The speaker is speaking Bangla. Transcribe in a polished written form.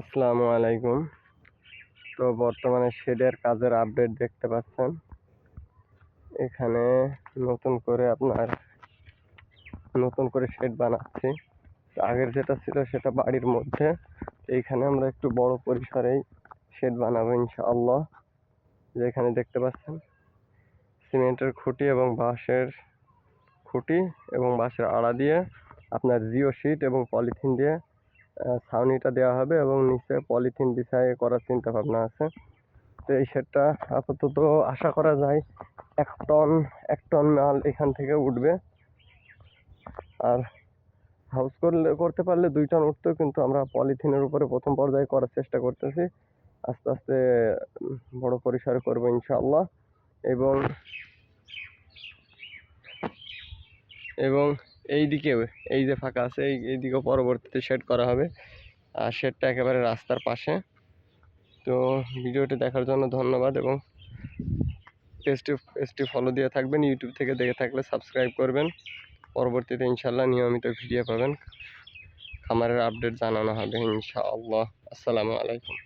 আসসালামু আলাইকুম। তো বর্তমানে শেডের কাজের আপডেট দেখতে পাচ্ছেন। এখানে নতুন করে শেড বানাচ্ছি। আগের যেটা ছিল সেটা বাড়ির মধ্যে, এইখানে আমরা একটু বড় পরিসরেই শেড বানাবো ইনশাআল্লাহ। যেখানে দেখতে পাচ্ছেন সিমেন্টের খুঁটি এবং বাঁশের আড়া দিয়ে আপনার জিও শিট এবং পলিথিন দিয়ে ছাউনিটা দেওয়া হবে এবং নিচে পলিথিন বিছাই করার চিন্তা ভাবনা আছে। তো এই শেডটা আপাতত আশা করা যায় এক টন মাল এখান থেকে উঠবে। আর হাউস করতে পারলে 2 টন উঠতো, কিন্তু আমরা পলিথিনের উপরে প্রথম পর্যায়ে করার চেষ্টা করতেছি। আস্তে আস্তে বড় পরিসরে করবো ইনশাআল্লাহ। এবং এবং এইদিকেও, এই যে ফাঁকা আছে এইদিকেও পরবর্তীতে শেড করা হবে। আর শেডটা একেবারে রাস্তার পাশে। তো ভিডিওটি দেখার জন্য ধন্যবাদ এবং পেজটি ফলো দিয়ে থাকবেন। ইউটিউব থেকে দেখে থাকলে সাবস্ক্রাইব করবেন। পরবর্তীতে ইনশাআল্লাহ নিয়মিত ভিডিও পাবেন। খামারের আপডেট জানানো হবে ইনশাআল্লাহ। আসসালামু আলাইকুম।